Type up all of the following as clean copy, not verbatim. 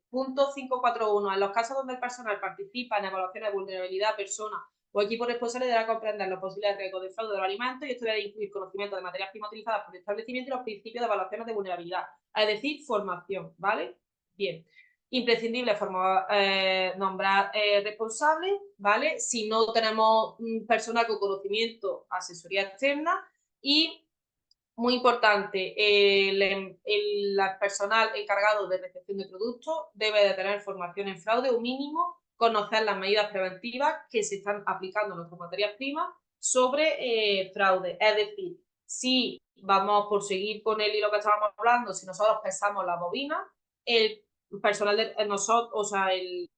punto 541. En los casos donde el personal participa en evaluaciones de vulnerabilidad, persona o equipo responsable deberá comprender los posibles riesgos de fraude de los alimentos y esto debe incluir conocimiento de materias primas utilizadas por el establecimiento y los principios de evaluaciones de vulnerabilidad, es decir, formación, ¿vale? Bien. Imprescindible nombrar responsables, ¿vale? Si no tenemos personal con conocimiento, asesoría externa y muy importante, el personal encargado de recepción de productos debe de tener formación en fraude o mínimo conocer las medidas preventivas que se están aplicando en nuestras materias primas sobre fraude. Es decir, si vamos por seguir con el hilo que estábamos hablando, si nosotros pesamos la bobina, el personal de nosotros, o sea, el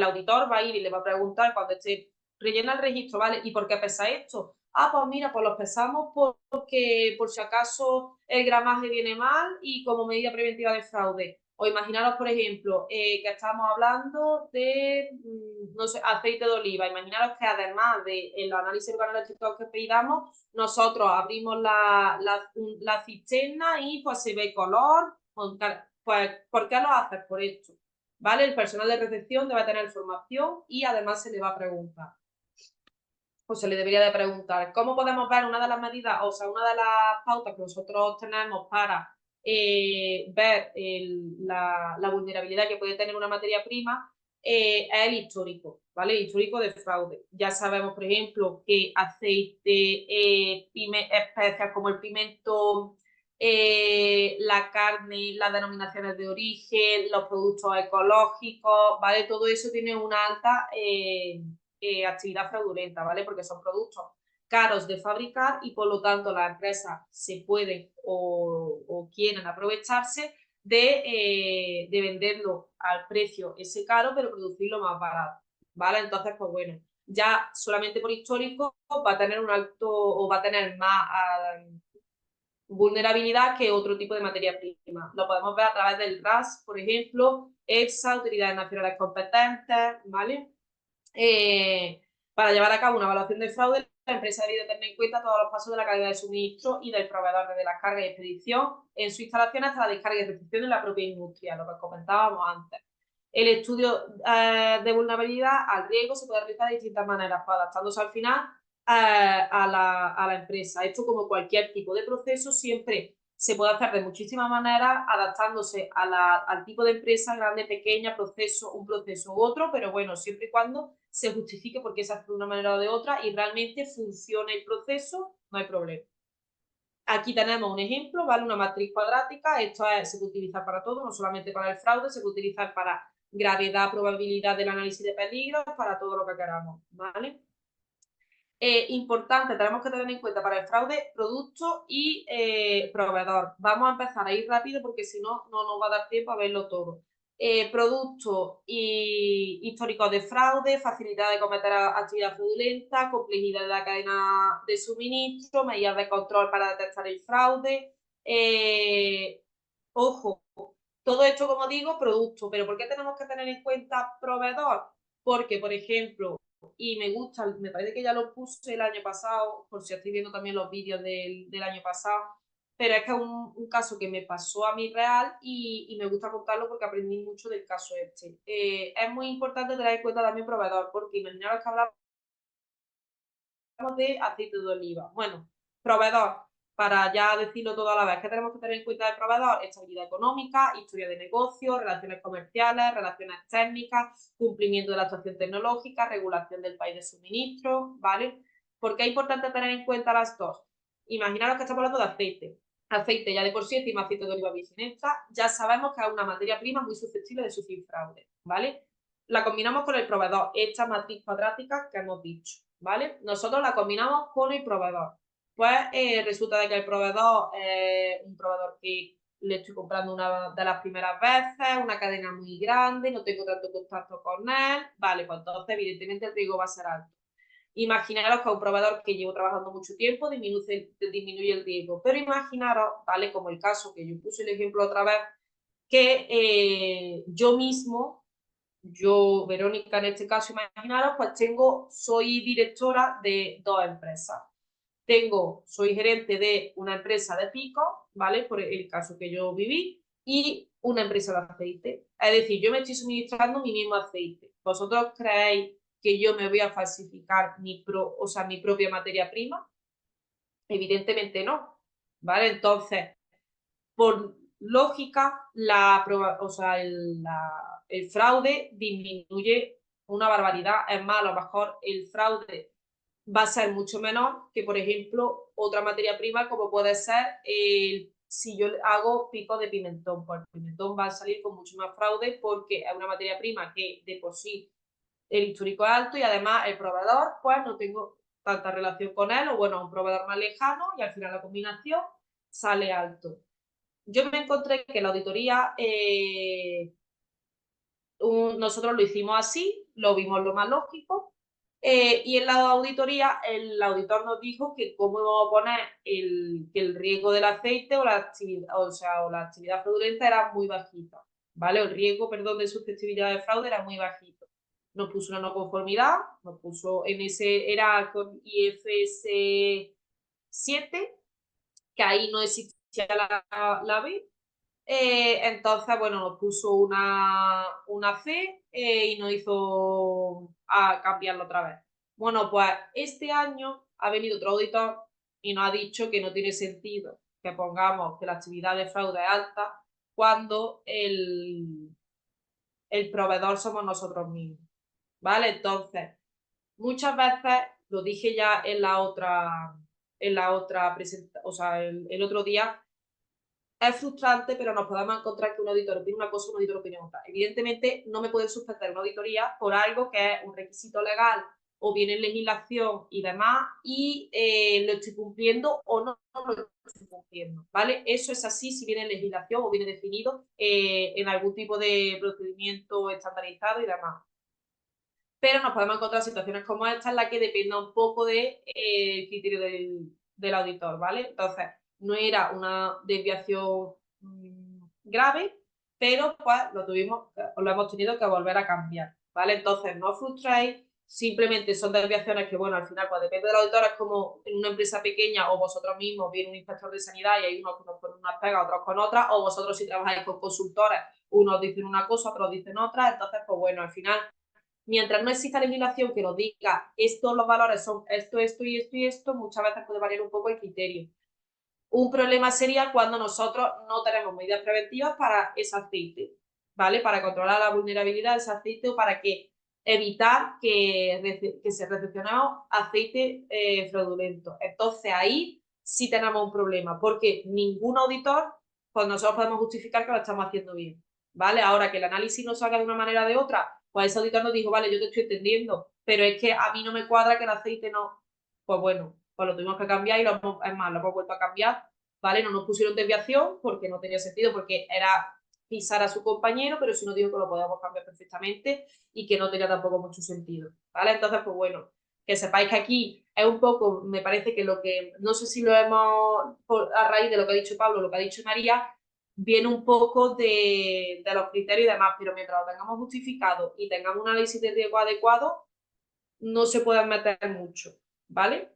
auditor va a ir y le va a preguntar cuando esté rellena el registro, ¿vale? ¿Y por qué pesa esto? Ah, pues mira, pues los pesamos porque por si acaso el gramaje viene mal y como medida preventiva de fraude. O imaginaros, por ejemplo, que estamos hablando de, no sé, aceite de oliva. Imaginaros que además de los análisis organoeléctricos que pedamos, nosotros abrimos la cisterna y pues se ve color. Pues, ¿por qué lo haces? Por esto, ¿vale? El personal de recepción debe tener formación y además se le va a preguntar. Pues se le debería de preguntar, ¿cómo podemos ver una de las medidas, o sea, una de las pautas que nosotros tenemos para ver la vulnerabilidad que puede tener una materia prima? Es el histórico, ¿vale? El histórico de fraude. Ya sabemos, por ejemplo, que aceite, especias como el pimiento, la carne, las denominaciones de origen, los productos ecológicos, ¿vale? Todo eso tiene una alta actividad fraudulenta, ¿vale? Porque son productos caros de fabricar y por lo tanto las empresas se pueden o quieren aprovecharse de venderlo al precio ese caro, pero producirlo más barato, ¿vale? Entonces, pues bueno, ya solamente por histórico va a tener un alto o va a tener más vulnerabilidad que otro tipo de materia prima. Lo podemos ver a través del RAS, por ejemplo, EFSA, autoridades nacionales competentes, ¿vale? Para llevar a cabo una evaluación de fraude, la empresa debe tener en cuenta todos los pasos de la cadena de suministro y del proveedor, desde la carga y expedición en su instalación hasta la descarga y recepción en la propia industria, lo que comentábamos antes. El estudio de vulnerabilidad al riesgo se puede realizar de distintas maneras, pues adaptándose al final a la empresa. Esto, como cualquier tipo de proceso, siempre se puede hacer de muchísimas maneras, adaptándose al tipo de empresa, grande, pequeña, un proceso u otro, pero bueno, siempre y cuando se justifique por qué se hace de una manera o de otra y realmente funcione el proceso, no hay problema. Aquí tenemos un ejemplo, ¿vale? Una matriz cuadrática, esto se puede utilizar para todo, no solamente para el fraude, se puede utilizar para gravedad, probabilidad del análisis de peligro, para todo lo que queramos, ¿vale? Importante, tenemos que tener en cuenta para el fraude producto y proveedor. Vamos a empezar a ir rápido porque si no, no nos va a dar tiempo a verlo todo. Productos y históricos de fraude, facilidad de cometer actividad fraudulenta, complejidad de la cadena de suministro, medidas de control para detectar el fraude. Ojo, todo esto, como digo, producto, pero ¿por qué tenemos que tener en cuenta proveedor? Porque, por ejemplo, y me gusta, me parece que ya lo puse el año pasado, por si estoy viendo también los vídeos del año pasado, pero es que es un caso que me pasó a mí real y me gusta contarlo porque aprendí mucho del caso este. Es muy importante tener en cuenta también proveedor, porque imaginaros que hablamos de aceite de oliva. Bueno, proveedor, para ya decirlo todo a la vez, ¿qué tenemos que tener en cuenta del proveedor? Estabilidad económica, historia de negocio, relaciones comerciales, relaciones técnicas, cumplimiento de la actuación tecnológica, regulación del país de suministro, ¿vale? ¿Por qué es importante tener en cuenta las dos? Imaginaros que estamos hablando de aceite. Aceite ya de por sí, encima aceite de oliva virgen extra, ya sabemos que es una materia prima muy susceptible de sufrir fraude, ¿vale? La combinamos con el proveedor, esta matriz cuadrática que hemos dicho, ¿vale? Nosotros la combinamos con el proveedor. Pues resulta de que el proveedor es un proveedor que le estoy comprando una de las primeras veces, una cadena muy grande, no tengo tanto contacto con él, vale, pues entonces evidentemente el riesgo va a ser alto. Imaginaros que a un proveedor que llevo trabajando mucho tiempo disminuye el riesgo, pero imaginaros, ¿vale? Como el caso que yo puse el ejemplo otra vez, que yo mismo, Verónica, en este caso, imaginaros, pues soy directora de dos empresas. Soy gerente de una empresa de pico, ¿vale? Por el caso que yo viví, y una empresa de aceite. Es decir, yo me estoy suministrando mi mismo aceite. ¿Vosotros creéis que yo me voy a falsificar mi propia materia prima? Evidentemente no, ¿vale? Entonces, por lógica, el fraude disminuye una barbaridad. Es más, a lo mejor el fraude va a ser mucho menor que, por ejemplo, otra materia prima como puede ser si yo hago pico de pimentón. Pues el pimentón va a salir con mucho más fraude porque es una materia prima que de por sí el histórico es alto y además el proveedor, pues no tengo tanta relación con él o bueno, un proveedor más lejano y al final la combinación sale alto. Yo me encontré que la auditoría, nosotros lo hicimos así, lo vimos lo más lógico, y en la auditoría el auditor nos dijo que cómo íbamos a poner que el riesgo del aceite o la actividad fraudulenta era muy bajita, ¿vale? El riesgo, perdón, de susceptibilidad de fraude era muy bajito. Nos puso una no conformidad, nos puso era con IFS 7, que ahí no existía la B. Entonces, bueno, nos puso una C y nos hizo cambiarlo otra vez. Bueno, pues este año ha venido otro auditor y nos ha dicho que no tiene sentido que pongamos que la actividad de fraude es alta cuando el proveedor somos nosotros mismos, ¿vale? Entonces, muchas veces, lo dije ya en la otra presentación, o sea, el otro día, es frustrante, pero nos podemos encontrar que un auditor opina una cosa y un auditor opina otra. Evidentemente, no me pueden suspender una auditoría por algo que es un requisito legal o viene en legislación y demás, y lo estoy cumpliendo o no lo estoy cumpliendo, ¿vale? Eso es así si viene en legislación o viene definido en algún tipo de procedimiento estandarizado y demás. Pero nos podemos encontrar situaciones como esta en la que dependa un poco del criterio del auditor, ¿vale? Entonces, no era una desviación grave, pero pues lo hemos tenido que volver a cambiar, ¿vale? Entonces, no os frustréis, simplemente son desviaciones que, bueno, al final, pues depende del auditor, es como en una empresa pequeña o vosotros mismos, viene un inspector de sanidad y hay unos que nos ponen unas pegas, otros con otras, o vosotros si trabajáis con consultores, unos dicen una cosa, otros dicen otra, entonces, pues bueno, al final mientras no exista legislación que nos diga estos los valores son esto, esto y esto y esto, muchas veces puede variar un poco el criterio. Un problema sería cuando nosotros no tenemos medidas preventivas para ese aceite, ¿vale? Para controlar la vulnerabilidad de ese aceite o para evitar que se recepcionemos aceite fraudulento. Entonces ahí sí tenemos un problema, porque ningún auditor, pues nosotros podemos justificar que lo estamos haciendo bien, ¿vale? Ahora que el análisis nos salga de una manera o de otra, pues ese auditor nos dijo, vale, yo te estoy entendiendo, pero es que a mí no me cuadra que el aceite no, pues bueno, pues lo tuvimos que cambiar y lo hemos vuelto a cambiar, ¿vale? No nos pusieron desviación porque no tenía sentido, porque era pisar a su compañero, pero sí nos dijo que lo podíamos cambiar perfectamente y que no tenía tampoco mucho sentido, ¿vale? Entonces, pues bueno, que sepáis que aquí es un poco, me parece que no sé si lo hemos, a raíz de lo que ha dicho Pablo, lo que ha dicho María, viene un poco de los criterios y demás, pero mientras lo tengamos justificado y tengamos un análisis de riesgo adecuado, no se pueden meter mucho, ¿vale?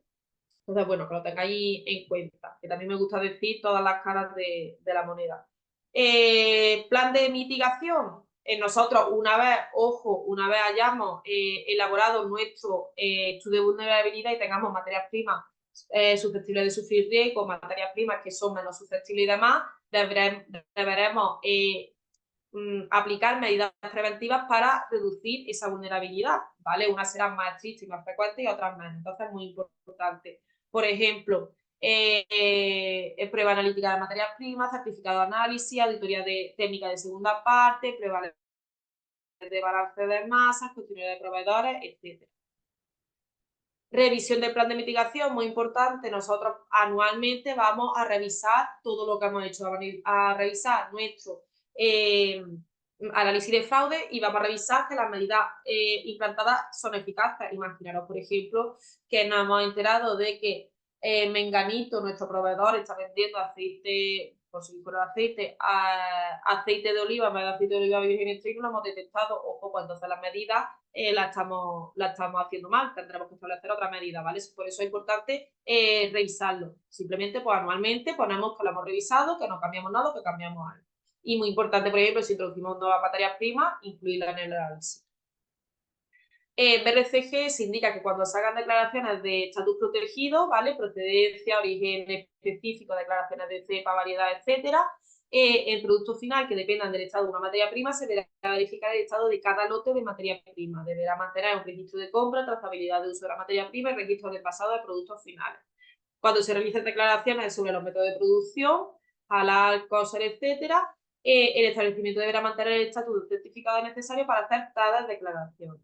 Entonces, bueno, que lo tengáis en cuenta, que también me gusta decir todas las caras de la moneda. Plan de mitigación. Nosotros, una vez hayamos elaborado nuestro estudio de vulnerabilidad y tengamos materias primas susceptibles de sufrir riesgo, materias primas que son menos susceptibles y demás, deberemos aplicar medidas preventivas para reducir esa vulnerabilidad, ¿vale? Unas serán más estrictas y más frecuentes y otras menos. Entonces, es muy importante. Por ejemplo, prueba analítica de materias primas, certificado de análisis, auditoría de técnica de segunda parte, prueba de balance de masas, cuestionario de proveedores, etc. Revisión del plan de mitigación, muy importante. Nosotros anualmente vamos a revisar todo lo que hemos hecho, a revisar nuestro análisis de fraude y vamos a revisar que las medidas implantadas son eficaces. Imaginaros, por ejemplo, que nos hemos enterado de que Menganito, nuestro proveedor, está vendiendo aceite, por si fuera aceite, aceite de oliva, en vez de aceite de oliva virgen extra, y no lo hemos detectado, ojo, pues entonces las medidas la estamos haciendo mal, tendremos que establecer otra medida, ¿vale? Por eso es importante revisarlo. Simplemente, pues anualmente ponemos que lo hemos revisado, que no cambiamos nada, que cambiamos algo. Y muy importante, por ejemplo, si introducimos nuevas materias primas, incluirlas en el análisis. BRCG se indica que cuando se hagan declaraciones de estatus protegido, ¿vale? Procedencia, origen específico, declaraciones de cepa, variedad, etcétera, el producto final que dependan del estado de una materia prima se deberá verificar el estado de cada lote de materia prima. Deberá mantener un registro de compra, trazabilidad de uso de la materia prima y registro de pasado de productos finales. Cuando se realicen declaraciones sobre los métodos de producción, halal, kosher, etcétera, el establecimiento deberá mantener el estatus del certificado necesario para hacer tales declaraciones.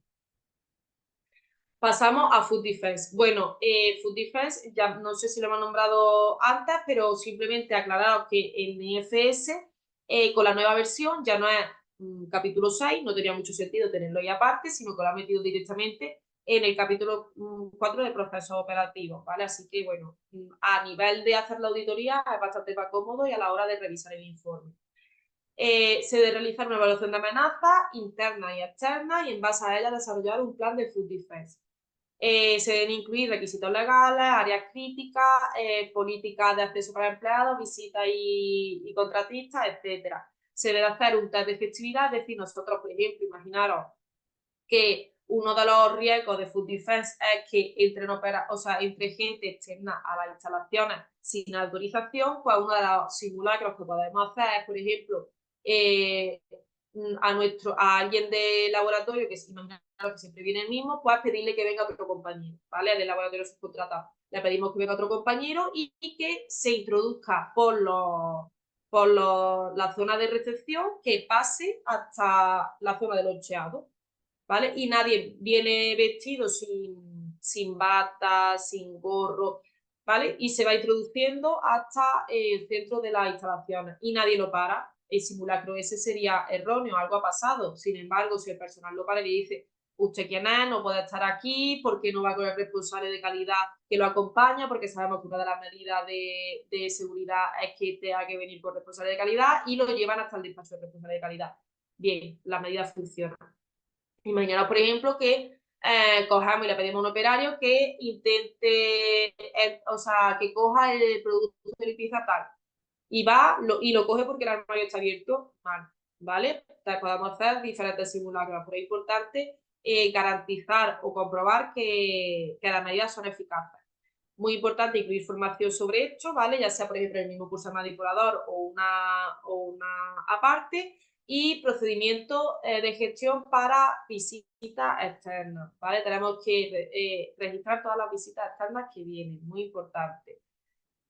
Pasamos a Food Defense. Bueno, Food Defense, ya no sé si lo hemos nombrado antes, pero simplemente aclararos que en IFS, con la nueva versión, ya no es capítulo 6, no tenía mucho sentido tenerlo ahí aparte, sino que lo ha metido directamente en el capítulo 4 de procesos operativos, ¿vale? Así que, bueno, a nivel de hacer la auditoría es bastante más cómodo y a la hora de revisar el informe. Se debe realizar una evaluación de amenazas interna y externa y en base a ella desarrollar un plan de Food Defense. Se deben incluir requisitos legales, áreas críticas, políticas de acceso para empleados, visitas y contratistas, etcétera. Se debe hacer un test de efectividad, es decir, nosotros, por ejemplo, imaginaros que uno de los riesgos de Food Defense es que entre gente externa a las instalaciones sin autorización, pues uno de los simulacros que podemos hacer es, por ejemplo, a alguien de laboratorio, que imagina que siempre viene el mismo, pues pedirle que venga otro compañero, ¿vale? Del laboratorio subcontratado. Le pedimos que venga otro compañero y que se introduzca por la zona de recepción, que pase hasta la zona del loncheado, ¿vale? Y nadie viene vestido sin bata, sin gorro, ¿vale? Y se va introduciendo hasta el centro de las instalaciones y nadie lo para. El simulacro ese sería erróneo, algo ha pasado. Sin embargo, si el personal lo para y le dice, ¿usted quién es? No puede estar aquí, porque no va con el responsable de calidad que lo acompaña, porque sabemos que una de las medidas de seguridad es que tenga que venir con responsable de calidad y lo llevan hasta el despacho del responsable de calidad. Bien, la medida funciona. Imaginaos, por ejemplo, que cojamos y le pedimos a un operario que intente, que coja el producto de limpieza tal. Y y lo coge porque el armario está abierto, mal, ¿vale? Entonces podemos hacer diferentes simulacros, pero es importante garantizar o comprobar que las medidas son eficaces. Muy importante incluir información sobre esto, ¿vale? Ya sea, por ejemplo, el mismo curso manipulador o una aparte, y procedimiento de gestión para visitas externas, ¿vale? Tenemos que registrar todas las visitas externas que vienen, muy importante.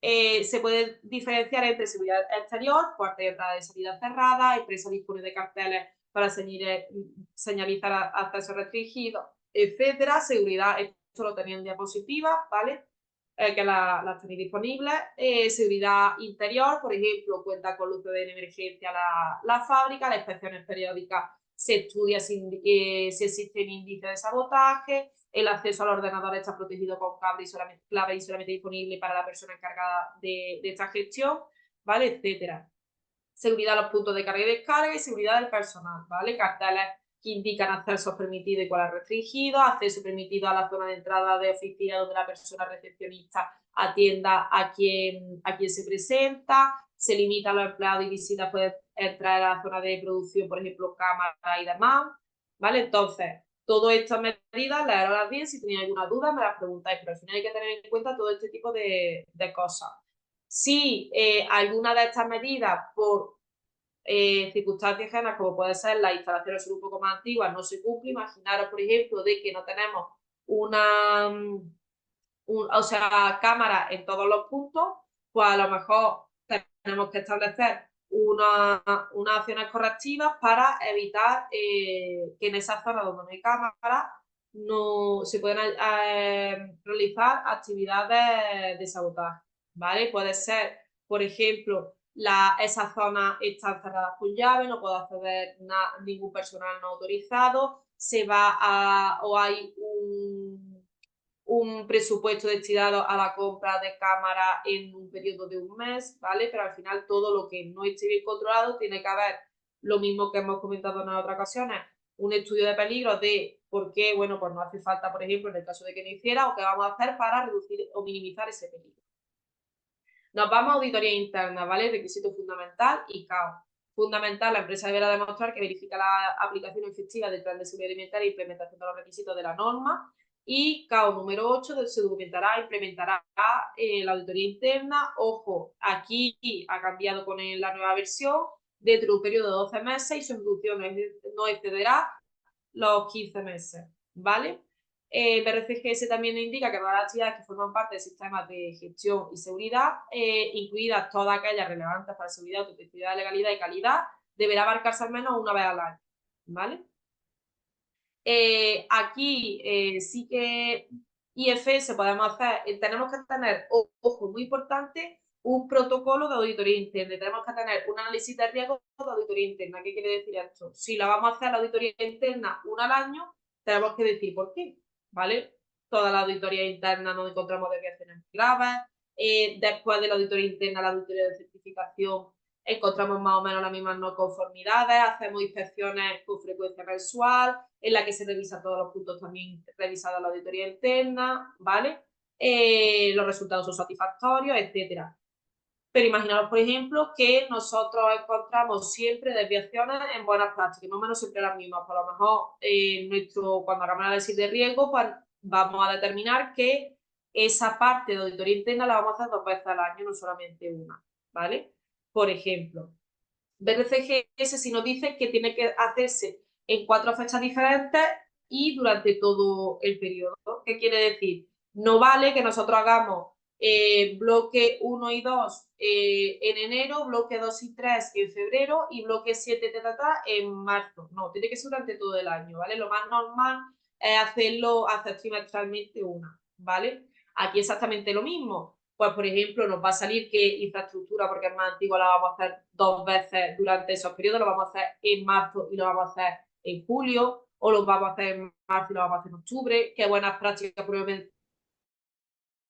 Se puede diferenciar entre seguridad exterior, puerta de entrada y salida cerrada, empresa dispone de carteles para señalizar acceso restringido, etcétera. Seguridad, esto lo tenía en diapositiva, ¿vale? Que la tenéis disponible. Seguridad interior, por ejemplo, cuenta con luz de emergencia la fábrica, las inspecciones periódicas se estudia si existen índices de sabotaje, el acceso al ordenador está protegido con clave y solamente disponible para la persona encargada de esta gestión, ¿vale? Etcétera. Seguridad de los puntos de carga y descarga y seguridad del personal, ¿vale? Carteles que indican acceso permitido y cuál es restringido, acceso permitido a la zona de entrada de oficina donde la persona recepcionista atienda a quien se presenta, se limita a los empleados y visitas pueden entrar a la zona de producción, por ejemplo, cámara y demás, ¿vale? Entonces, todas estas medidas las haré bien, si tenéis alguna duda me las preguntáis, pero al final hay que tener en cuenta todo este tipo de cosas. Si alguna de estas medidas por circunstancias ajenas, como puede ser las instalaciones son un poco más antiguas, no se cumple, imaginaros, por ejemplo, de que no tenemos cámara en todos los puntos, pues a lo mejor tenemos que establecer unas acciones correctivas para evitar que en esa zona donde no hay cámara no se puedan realizar actividades de sabotaje, ¿vale? Puede ser, por ejemplo, esas zonas están cerradas con llave, no puede acceder ningún personal no autorizado, o hay un presupuesto destinado a la compra de cámara en un periodo de un mes, ¿vale? Pero al final todo lo que no esté bien controlado tiene que haber lo mismo que hemos comentado en otras ocasiones, un estudio de peligro de por qué, bueno, pues no hace falta, por ejemplo, en el caso de que no hiciera, o qué vamos a hacer para reducir o minimizar ese peligro. Nos vamos a auditoría interna, ¿vale? Requisito fundamental y caos. Fundamental, la empresa deberá demostrar que verifica la aplicación efectiva del plan de seguridad alimentaria e implementación de los requisitos de la norma. Y CAO número 8, se documentará e implementará la auditoría interna. Ojo, aquí ha cambiado con la nueva versión, dentro de un periodo de 12 meses y su ejecución no excederá los 15 meses, ¿vale? BRCGS también indica que todas las actividades que forman parte del sistema de gestión y seguridad, incluidas todas aquellas relevantes para seguridad, autenticidad, legalidad y calidad, deberá abarcarse al menos una vez al año, ¿vale? Aquí sí que IFS podemos hacer, tenemos que tener, ojo, muy importante, un protocolo de auditoría interna. Tenemos que tener un análisis de riesgo de auditoría interna. ¿Qué quiere decir esto? Si la vamos a hacer la auditoría interna una al año, tenemos que decir por qué, ¿vale? Toda la auditoría interna nos encontramos desviaciones graves. Después de la auditoría interna, la auditoría de certificación, encontramos más o menos las mismas no conformidades, hacemos inspecciones con frecuencia mensual, en la que se revisa todos los puntos también revisados en la auditoría interna, ¿vale? Los resultados son satisfactorios, etcétera. Pero imaginaros, por ejemplo, que nosotros encontramos siempre desviaciones en buenas prácticas, más o menos siempre las mismas. Por lo mejor, cuando hagamos análisis de riesgo, pues vamos a determinar que esa parte de auditoría interna la vamos a hacer 2 veces al año, no solamente una, ¿vale? Por ejemplo, BRCGS si nos dice que tiene que hacerse en 4 fechas diferentes y durante todo el periodo. ¿Qué quiere decir? No vale que nosotros hagamos bloque 1 y 2 en enero, bloque 2 y 3 en febrero y bloque 7 en marzo. No, tiene que ser durante todo el año, ¿vale? Lo más normal es hacer trimestralmente una, ¿vale? Aquí exactamente lo mismo. Pues, por ejemplo, nos va a salir que infraestructura, porque es más antigua, la vamos a hacer 2 veces durante esos periodos, lo vamos a hacer en marzo y lo vamos a hacer en julio, o lo vamos a hacer en marzo y lo vamos a hacer en octubre. Qué buenas prácticas,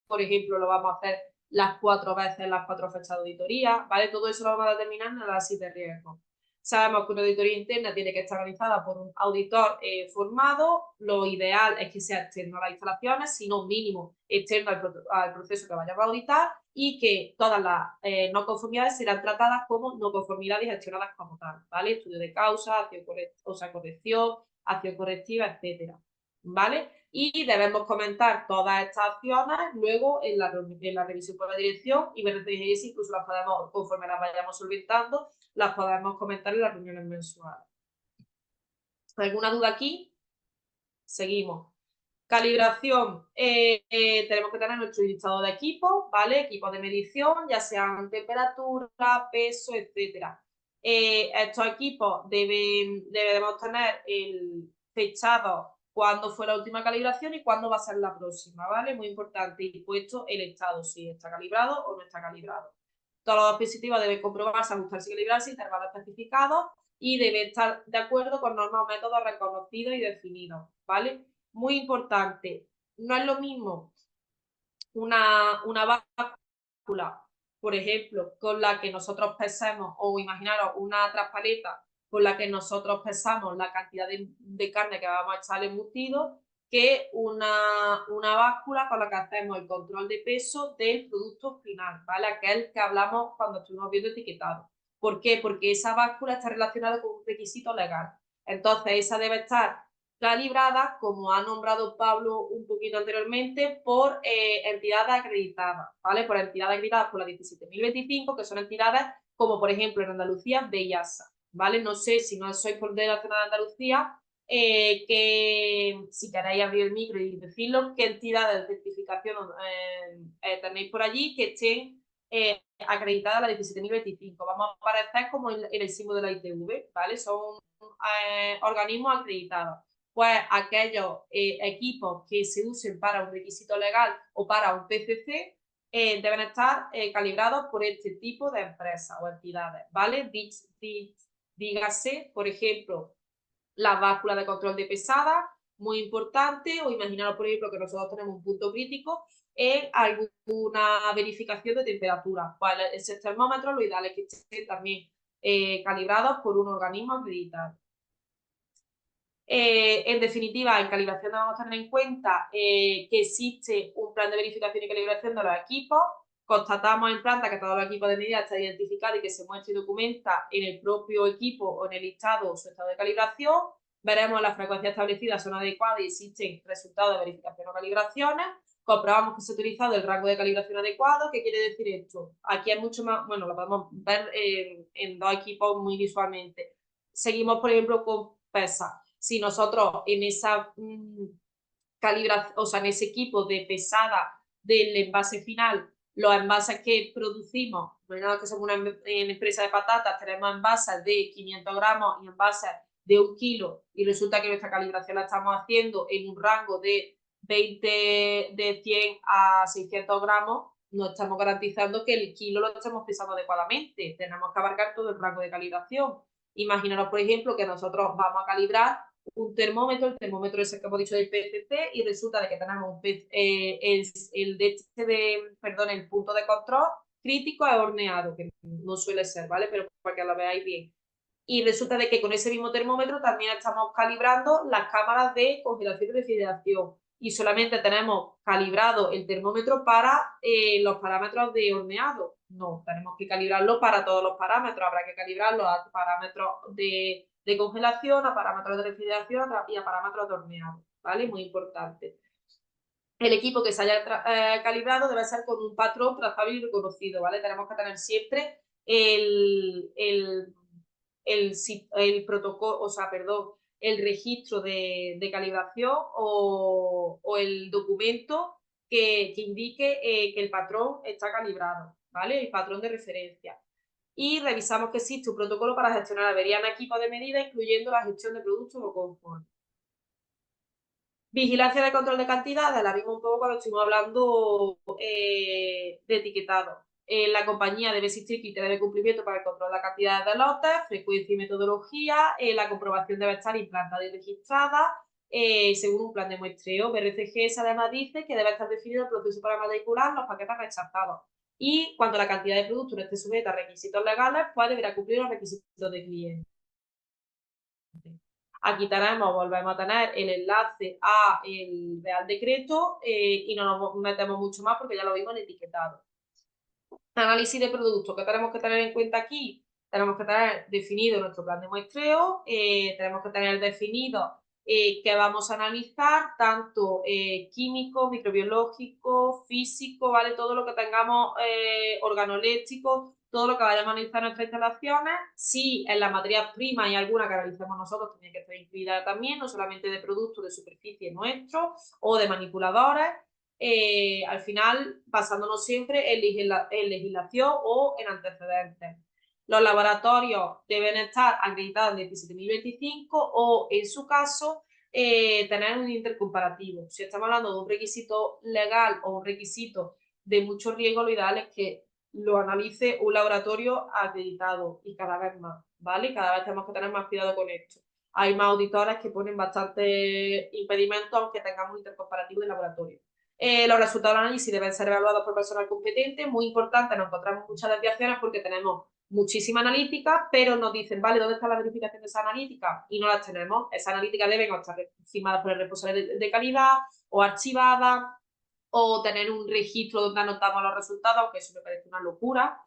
por ejemplo, lo vamos a hacer las 4 veces, las 4 fechas de auditoría, ¿vale? Todo eso lo vamos a determinar en el análisis de riesgo. Sabemos que una auditoría interna tiene que estar realizada por un auditor formado. Lo ideal es que sea externo a las instalaciones, sino mínimo externo al proceso que vayamos a auditar, y que todas las no conformidades serán tratadas como no conformidades y gestionadas como tal, ¿vale? Estudio de causa, corrección, acción correctiva, etcétera, ¿vale? Y debemos comentar todas estas acciones luego en la revisión por la dirección, y BRCGS incluso las podemos, conforme las vayamos solventando, las podemos comentar en las reuniones mensuales. ¿Alguna duda aquí? Seguimos. Calibración. Tenemos que tener nuestro listado de equipos, ¿vale? Equipos de medición, ya sean temperatura, peso, etcétera. Estos equipos debemos tener el fechado cuándo fue la última calibración y cuándo va a ser la próxima, ¿vale? Muy importante. Y puesto el estado, si está calibrado o no está calibrado. Todos los dispositivos deben comprobarse, ajustarse y calibrarse, intervalos especificados, y deben estar de acuerdo con normas o métodos reconocidos y definidos, ¿vale? Muy importante, no es lo mismo una báscula, por ejemplo, con la que nosotros pesemos, o imaginaros una traspaleta con la que nosotros pesamos la cantidad de carne que vamos a echar al embutido, que una báscula con la que hacemos el control de peso del producto final, ¿vale? Aquel que hablamos cuando estuvimos viendo etiquetado. ¿Por qué? Porque esa báscula está relacionada con un requisito legal. Entonces, esa debe estar calibrada, como ha nombrado Pablo un poquito anteriormente, por entidades acreditadas, ¿vale? Por entidades acreditadas por la 17.025, que son entidades como, por ejemplo, en Andalucía, de IASA, ¿vale? No sé si no sois por Delegación de Andalucía, que si queréis abrir el micro y decirlo, qué entidades de certificación tenéis por allí que estén acreditadas a la 17.025. Vamos a aparecer como en el símbolo de la ITV, ¿vale? Son organismos acreditados. Pues aquellos equipos que se usen para un requisito legal o para un PCC deben estar calibrados por este tipo de empresas o entidades, ¿vale? Dígase, por ejemplo, las básculas de control de pesada, muy importante, o imaginaros, por ejemplo, que nosotros tenemos un punto crítico en alguna verificación de temperatura. Pues ese termómetro lo ideal es que estén también calibrados por un organismo acreditado. En definitiva, en calibración debemos tener en cuenta que existe un plan de verificación y calibración de los equipos, constatamos en planta que todos los equipos de medida están identificados y que se muestra y documenta en el propio equipo o en el listado su estado de calibración. Veremos las frecuencias establecidas son adecuadas y existen resultados de verificación o calibraciones. Comprobamos que se ha utilizado el rango de calibración adecuado. ¿Qué quiere decir esto? Aquí es mucho más, bueno, lo podemos ver en dos equipos muy visualmente. Seguimos, por ejemplo, con pesas. Si nosotros en esa calibración, o sea, en ese equipo de pesada del envase final, los envases que producimos, bueno, que somos una empresa de patatas, tenemos envases de 500 gramos y envases de 1 kilo, y resulta que nuestra calibración la estamos haciendo en un rango de 100 a 600 gramos, no estamos garantizando que el kilo lo estemos pesando adecuadamente. Tenemos que abarcar todo el rango de calibración. Imaginaros, por ejemplo, que nosotros vamos a calibrar un termómetro, el termómetro ese que hemos dicho del PCC, y resulta de que tenemos el punto de control crítico es horneado, que no suele ser, ¿vale? Pero para que lo veáis bien. Y resulta de que con ese mismo termómetro también estamos calibrando las cámaras de congelación y refrigeración, y solamente tenemos calibrado el termómetro para los parámetros de horneado. No, tenemos que calibrarlo para todos los parámetros. Habrá que calibrarlo a parámetros de congelación, a parámetros de refrigeración y a parámetros de horneado, ¿vale? Muy importante. El equipo que se haya calibrado debe ser con un patrón trazable y reconocido, ¿vale? Tenemos que tener siempre el protocolo, o sea, perdón, el registro de calibración o el documento que indique que el patrón está calibrado, ¿vale? El patrón de referencia. Y revisamos que existe un protocolo para gestionar averías en equipos de medida, incluyendo la gestión de productos o conformes. Vigilancia de control de cantidades, la vimos un poco cuando estuvimos hablando de etiquetado. La compañía debe existir criterios de cumplimiento para el control de la cantidad de lotes, frecuencia y metodología. La comprobación debe estar implantada y registrada según un plan de muestreo. BRCGS además dice que debe estar definido el proceso para matricular los paquetes rechazados. Y cuando la cantidad de productos no esté sujeta a requisitos legales, pues deberá cumplir los requisitos de cliente. Aquí volvemos a tener el enlace a el Real Decreto y no nos metemos mucho más porque ya lo vimos en etiquetado. Análisis de productos. ¿Qué tenemos que tener en cuenta aquí? Tenemos que tener definido nuestro plan de muestreo, tenemos que tener definido qué vamos a analizar, tanto químico, microbiológico, físico, ¿vale? Todo lo que tengamos organoléctrico, todo lo que vayamos a analizar en nuestras instalaciones. Si en las materias primas hay alguna que analicemos nosotros, tiene que estar incluida también, no solamente de productos de superficie nuestros o de manipuladores. Al final basándonos siempre en legislación o en antecedentes. Los laboratorios deben estar acreditados en 17.025 o, en su caso, tener un intercomparativo. Si estamos hablando de un requisito legal o un requisito de mucho riesgo, lo ideal es que lo analice un laboratorio acreditado y cada vez más, ¿vale? Cada vez tenemos que tener más cuidado con esto. Hay más auditores que ponen bastante impedimentos aunque tengamos un intercomparativo de laboratorio. Los resultados del análisis deben ser evaluados por personal competente. Muy importante, nos encontramos muchas desviaciones porque tenemos muchísima analítica, pero nos dicen, vale, ¿dónde está la verificación de esa analítica? Y no las tenemos. Esa analítica deben estar firmadas por el responsable de calidad o archivadas o tener un registro donde anotamos los resultados, aunque eso me parece una locura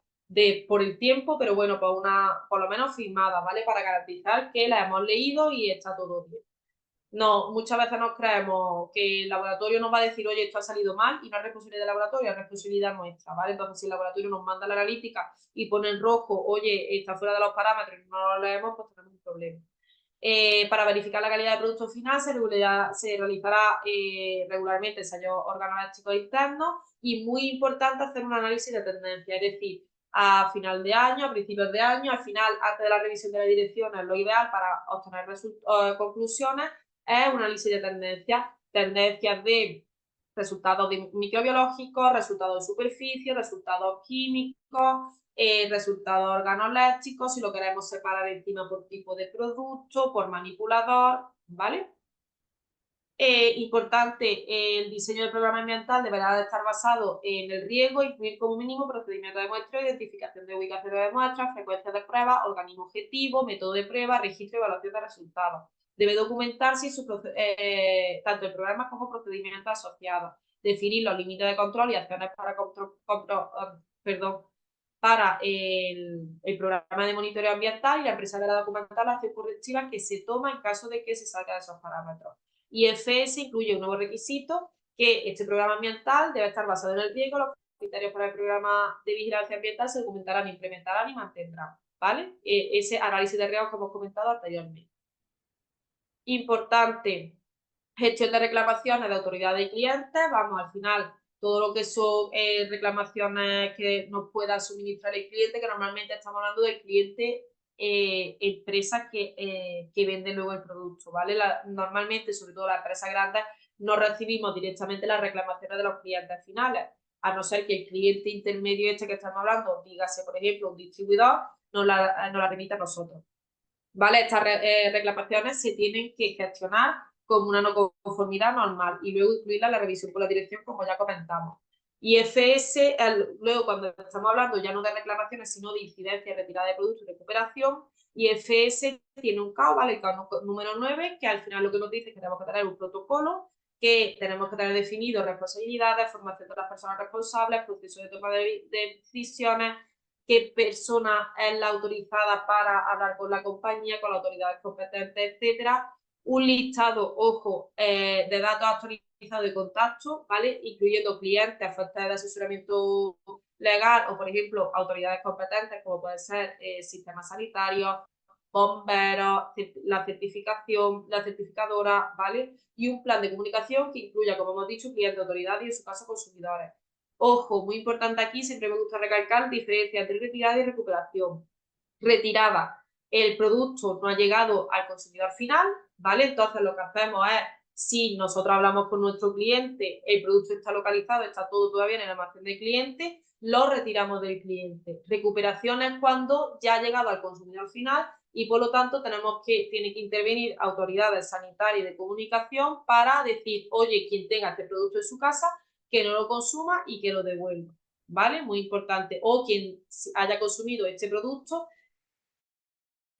por el tiempo, pero bueno, por lo menos firmada, ¿vale? Para garantizar que la hemos leído y está todo bien. No, muchas veces nos creemos que el laboratorio nos va a decir, oye, esto ha salido mal, y no es responsabilidad del laboratorio, es responsabilidad nuestra, ¿vale? Entonces, si el laboratorio nos manda la analítica y pone en rojo, oye, está fuera de los parámetros y no lo leemos, pues tenemos un problema. Para verificar la calidad del producto final se realizará regularmente ensayos organoléctricos internos, y muy importante hacer un análisis de tendencia, es decir, a final de año, a principios de año, al final, antes de la revisión de la dirección, es lo ideal para obtener conclusiones, es un análisis de tendencias de resultados microbiológicos, resultados de superficie, resultados químicos, resultados organoléctricos, si lo queremos separar encima por tipo de producto, por manipulador, ¿vale? Importante, el diseño del programa ambiental deberá estar basado en el riesgo, incluir como mínimo procedimiento de muestreo, identificación de ubicación de muestras, frecuencia de pruebas, organismo objetivo, método de prueba, registro y evaluación de resultados. Debe documentarse tanto el programa como procedimientos asociados. definir los límites de control y acciones para el programa de monitoreo ambiental, y la empresa deberá documentar las acciones correctivas que se toma en caso de que se salga de esos parámetros. Y FS incluye un nuevo requisito, que este programa ambiental debe estar basado en el riesgo. Los criterios para el programa de vigilancia ambiental se documentarán, implementarán y mantendrán, ¿vale? Ese análisis de riesgos que hemos comentado anteriormente. Importante, gestión de reclamaciones de autoridad de clientes. Vamos, al final, todo lo que son reclamaciones que nos pueda suministrar el cliente, que normalmente estamos hablando del cliente, empresas que venden luego el producto, ¿vale? Normalmente, sobre todo las empresas grandes, no recibimos directamente las reclamaciones de los clientes finales, a no ser que el cliente intermedio este que estamos hablando, dígase, por ejemplo, un distribuidor, nos la remita a nosotros, ¿vale? Estas reclamaciones se tienen que gestionar como una no conformidad normal y luego incluirla en la revisión por la dirección, como ya comentamos. Y FS, luego cuando estamos hablando ya no de reclamaciones, sino de incidencia, retirada de productos y recuperación, y FS tiene un CAO, ¿vale? El CAO número 9, que al final lo que nos dice es que tenemos que tener un protocolo, que tenemos que tener definido responsabilidades, formación de las personas responsables, proceso de toma de decisiones, qué persona es la autorizada para hablar con la compañía, con las autoridades competentes, etcétera. Un listado, ojo, de datos actualizados de contacto, ¿vale? Incluyendo clientes, fuentes de asesoramiento legal o, por ejemplo, autoridades competentes, como puede ser sistemas sanitarios, bomberos, la certificación, la certificadora, ¿vale? Y un plan de comunicación que incluya, como hemos dicho, clientes, autoridades y, en su caso, consumidores. Ojo, muy importante aquí, siempre me gusta recalcar, diferencia entre retirada y recuperación. Retirada, el producto no ha llegado al consumidor final, ¿vale? Entonces lo que hacemos es, si nosotros hablamos con nuestro cliente, el producto está localizado, está todo todavía en el almacén del cliente, lo retiramos del cliente. Recuperación es cuando ya ha llegado al consumidor final y por lo tanto tiene que intervenir autoridades sanitarias y de comunicación para decir, oye, quien tenga este producto en su casa, que no lo consuma y que lo devuelva, ¿vale? Muy importante. O quien haya consumido este producto,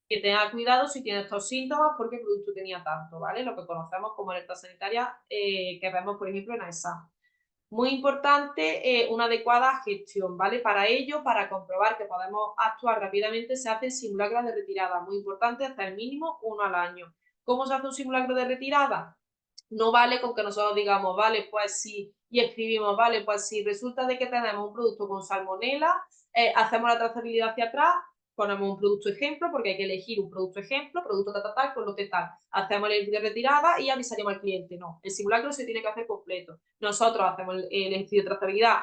que tenga cuidado si tiene estos síntomas porque el producto tenía tanto, ¿vale? Lo que conocemos como alerta sanitaria, que vemos, por ejemplo, en AESA. Muy importante, una adecuada gestión, ¿vale? Para ello, para comprobar que podemos actuar rápidamente, se hacen simulacros de retirada. Muy importante, hasta el mínimo 1 al año. ¿Cómo se hace un simulacro de retirada? No vale con que nosotros digamos, vale, pues sí, y escribimos, vale, pues sí, resulta de que tenemos un producto con salmonela, hacemos la trazabilidad hacia atrás, ponemos un producto ejemplo, porque hay que elegir un producto ejemplo, producto tal, con lo que tal, hacemos el de retirada y avisaríamos al cliente. No, el simulacro se tiene que hacer completo. Nosotros hacemos el ejercicio de trazabilidad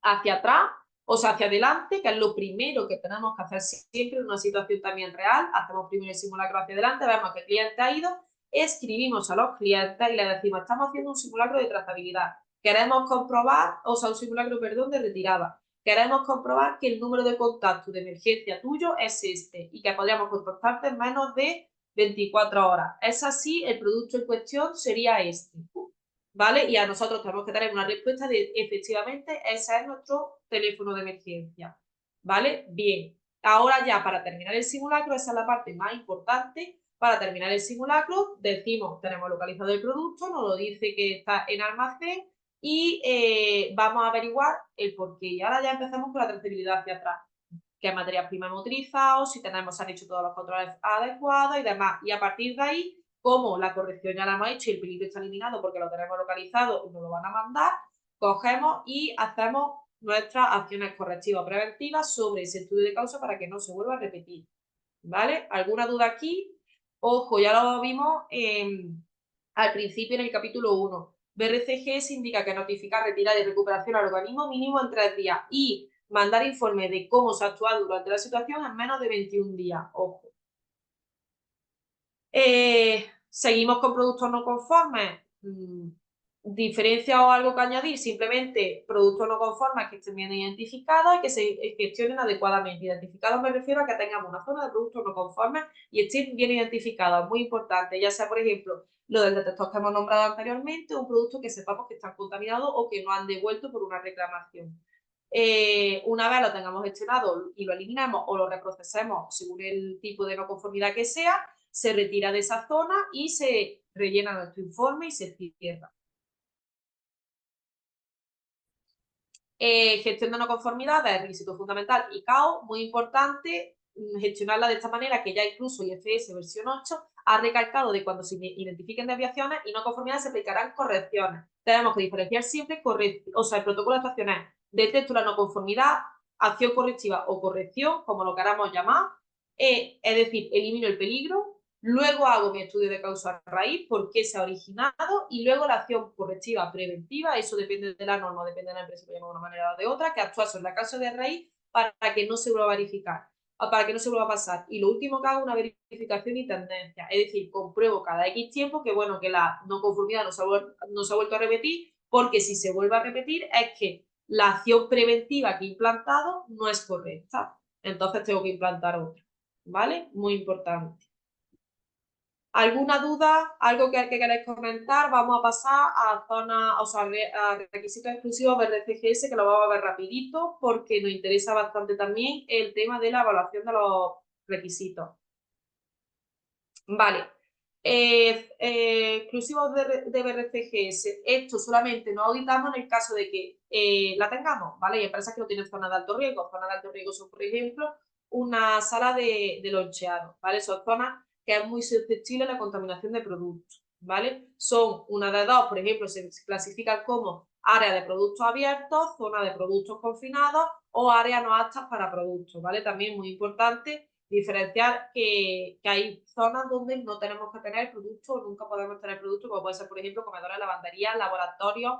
hacia atrás, o sea, hacia adelante, que es lo primero que tenemos que hacer siempre en una situación también real. Hacemos primero el simulacro hacia adelante, vemos que el cliente ha ido, escribimos a los clientes y les decimos, estamos haciendo un simulacro de trazabilidad, queremos comprobar, o sea, un simulacro, perdón, de retirada, queremos comprobar que el número de contacto de emergencia tuyo es este y que podríamos contactarte en menos de 24 horas. Es así, el producto en cuestión sería este, ¿vale? Y a nosotros tenemos que tener una respuesta de, efectivamente, ese es nuestro teléfono de emergencia, ¿vale? Bien, ahora ya para terminar el simulacro, esa es la parte más importante. Para terminar el simulacro, decimos, tenemos localizado el producto, nos lo dice que está en almacén y vamos a averiguar el porqué. Y ahora ya empezamos con la trazabilidad hacia atrás. ¿Qué materias primas hemos utilizado? Si se han hecho todos los controles adecuados y demás. Y a partir de ahí, como la corrección ya la hemos hecho y el peligro está eliminado porque lo tenemos localizado y nos lo van a mandar, cogemos y hacemos nuestras acciones correctivas preventivas sobre ese estudio de causa para que no se vuelva a repetir. ¿Vale? ¿Alguna duda aquí? Ojo, ya lo vimos al principio en el capítulo 1. BRCGS indica que notificar, retirar y recuperación al organismo mínimo en 3 días y mandar informe de cómo se ha actuado durante la situación en menos de 21 días. Ojo. Seguimos con productos no conformes. Diferencia o algo que añadir, simplemente productos no conformes que estén bien identificados y que se gestionen adecuadamente. Identificados me refiero a que tengamos una zona de productos no conformes y estén bien identificados, muy importante, ya sea, por ejemplo, lo del detector que hemos nombrado anteriormente, un producto que sepamos que están contaminados o que no han devuelto por una reclamación. Una vez lo tengamos gestionado y lo eliminamos o lo reprocesemos según el tipo de no conformidad que sea, se retira de esa zona y se rellena nuestro informe y se cierra. Gestión de no conformidades, requisito fundamental y CAO, muy importante, gestionarla de esta manera, que ya incluso IFS versión 8 ha recalcado de cuando se identifiquen desviaciones y no conformidades se aplicarán correcciones. Tenemos que diferenciar siempre el protocolo de actuación es detecto la no conformidad, acción correctiva o corrección, como lo queramos llamar, es decir, elimino el peligro, luego hago mi estudio de causa raíz, por qué se ha originado, y luego la acción correctiva preventiva, eso depende de la norma, depende de la empresa, lo llamo de una manera o de otra, que actúa sobre la causa de raíz para que no se vuelva a verificar, para que no se vuelva a pasar. Y lo último que hago es una verificación y tendencia, es decir, compruebo cada X tiempo que, bueno, que la no conformidad no se ha vuelto a repetir, porque si se vuelve a repetir es que la acción preventiva que he implantado no es correcta. Entonces tengo que implantar otra, ¿vale? Muy importante. ¿Alguna duda? ¿Algo que queráis comentar? Vamos a pasar a zona, o sea, a requisitos exclusivos del RCGS, que lo vamos a ver rapidito, porque nos interesa bastante también el tema de la evaluación de los requisitos. Vale. Exclusivos de BRCGS, esto solamente no auditamos en el caso de que la tengamos, ¿vale? Hay empresas que no tienen zona de alto riesgo. Zonas de alto riesgo son, por ejemplo, una sala de loncheado, ¿vale? Son zonas que es muy susceptible a la contaminación de productos, ¿vale? Son una de dos, por ejemplo, se clasifican como área de productos abiertos, zona de productos confinados o área no aptas para productos, ¿vale? También muy importante diferenciar que hay zonas donde no tenemos que tener producto o nunca podemos tener producto, como puede ser, por ejemplo, comedores, lavanderías, laboratorios,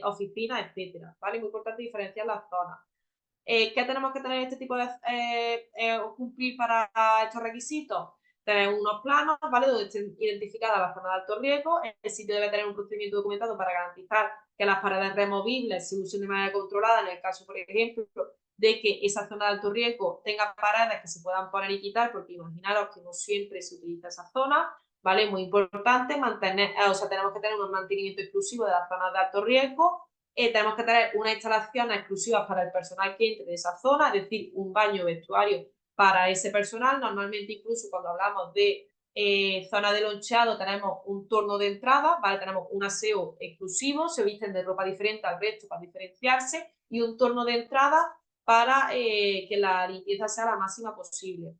oficinas, etcétera, ¿vale? Muy importante diferenciar las zonas. ¿Qué tenemos que tener este tipo de cumplir para estos requisitos? Tener unos planos, ¿vale? Donde estén identificadas las zonas de alto riesgo. El sitio debe tener un procedimiento documentado para garantizar que las paredes removibles se usen de manera controlada en el caso, por ejemplo, de que esa zona de alto riesgo tenga paredes que se puedan poner y quitar, porque imaginaros que no siempre se utiliza esa zona, ¿vale? Muy importante mantener, o sea, tenemos que tener un mantenimiento exclusivo de las zonas de alto riesgo. Tenemos que tener unas instalaciones exclusivas para el personal que entre de esa zona, es decir, un baño vestuario para ese personal. Normalmente, incluso cuando hablamos de zona de loncheado, tenemos un torno de entrada, ¿vale? Tenemos un aseo exclusivo, se visten de ropa diferente al resto para diferenciarse, y un torno de entrada para que la limpieza sea la máxima posible.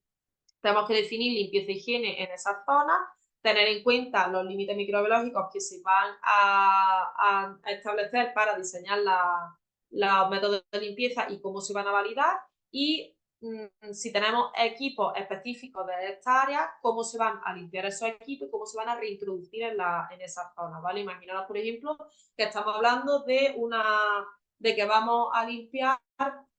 Tenemos que definir limpieza e higiene en esa zona, tener en cuenta los límites microbiológicos que se van a establecer para diseñar los métodos de limpieza y cómo se van a validar, y si tenemos equipos específicos de esta área, cómo se van a limpiar esos equipos y cómo se van a reintroducir en esa zona, ¿vale? Imaginaros, por ejemplo, que estamos hablando de que vamos a limpiar,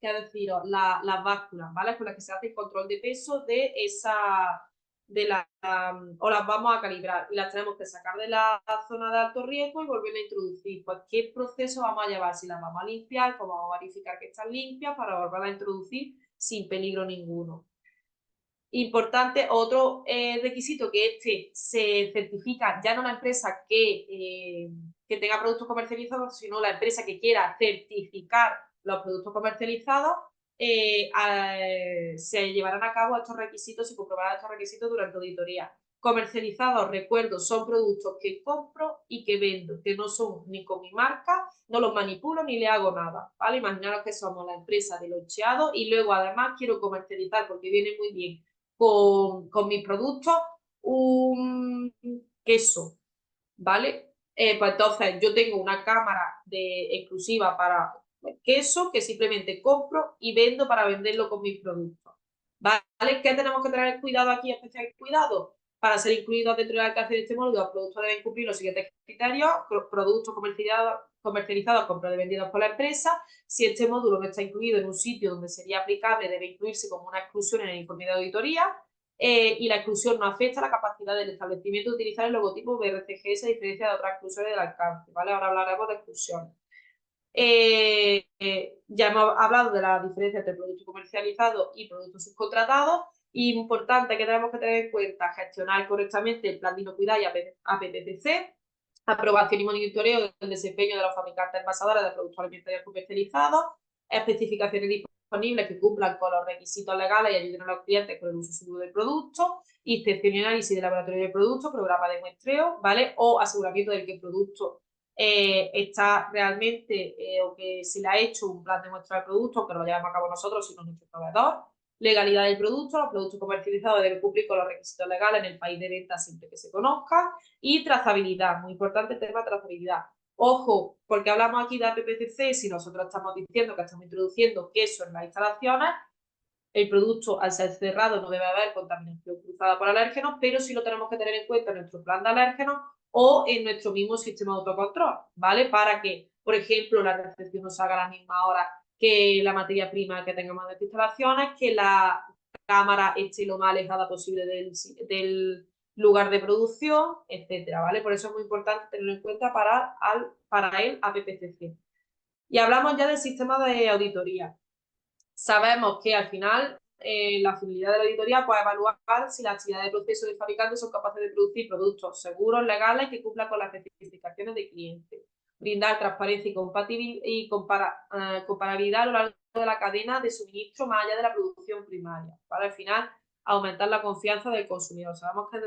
que deciros, las básculas, ¿vale? Con las que se hace el control de peso de esa, o las vamos a calibrar y las tenemos que sacar de la zona de alto riesgo y volver a introducir. Pues, ¿qué proceso vamos a llevar? Si las vamos a limpiar, cómo vamos a verificar que están limpias para volver a introducir sin peligro ninguno. Importante, otro requisito, que se certifica ya no la empresa que tenga productos comercializados, sino la empresa que quiera certificar los productos comercializados, se llevarán a cabo estos requisitos y comprobarán estos requisitos durante auditoría. Comercializados, recuerdo, son productos que compro y que vendo, que no son ni con mi marca, no los manipulo ni le hago nada, ¿vale? Imaginaros que somos la empresa de loncheado y luego además quiero comercializar, porque viene muy bien con mis productos, un queso, ¿vale? Pues entonces yo tengo una cámara exclusiva para queso que simplemente compro y vendo para venderlo con mis productos, ¿vale? ¿Qué tenemos que tener cuidado aquí, especial cuidado? Para ser incluidos dentro del alcance de este módulo, los productos deben cumplir los siguientes criterios: productos comercializados, comprados y vendidos por la empresa. Si este módulo no está incluido en un sitio donde sería aplicable, debe incluirse como una exclusión en el informe de auditoría. Y la exclusión no afecta a la capacidad del establecimiento de utilizar el logotipo BRCGS a diferencia de otras exclusiones del alcance, ¿vale? Ahora hablaremos de exclusiones. Ya hemos hablado de la diferencia entre productos comercializados y productos subcontratados. Y importante que tenemos que tener en cuenta: gestionar correctamente el plan de inocuidad y APPCC, aprobación y monitoreo del desempeño de los fabricantes envasadores de productos alimentarios comercializados, especificaciones disponibles que cumplan con los requisitos legales y ayuden a los clientes con el uso seguro del producto, inspección y análisis de laboratorio del producto, programa de muestreo, ¿vale? O aseguramiento de que el producto está realmente o que se le ha hecho un plan de muestra del producto, que lo llevamos a cabo nosotros, sino nuestro proveedor. Legalidad del producto, los productos comercializados deben cumplir con los requisitos legales en el país de venta siempre que se conozca. Y trazabilidad, muy importante el tema de trazabilidad. Ojo, porque hablamos aquí de APPCC, si nosotros estamos diciendo que estamos introduciendo queso en las instalaciones, el producto al ser cerrado no debe haber contaminación cruzada por alérgenos, pero sí lo tenemos que tener en cuenta en nuestro plan de alérgenos o en nuestro mismo sistema de autocontrol, ¿vale? Para que, por ejemplo, la recepción nos haga a la misma hora que la materia prima que tengamos en las instalaciones, que la cámara esté lo más alejada posible del lugar de producción, etcétera, ¿vale? Por eso es muy importante tenerlo en cuenta para el APPCC. Y hablamos ya del sistema de auditoría. Sabemos que al final la finalidad de la auditoría pues, es evaluar si las actividades de proceso de fabricante son capaces de producir productos seguros, legales y que cumplan con las especificaciones de cliente. Brindar transparencia y comparabilidad a lo largo de la cadena de suministro más allá de la producción primaria. Para al final aumentar la confianza del consumidor. Sabemos que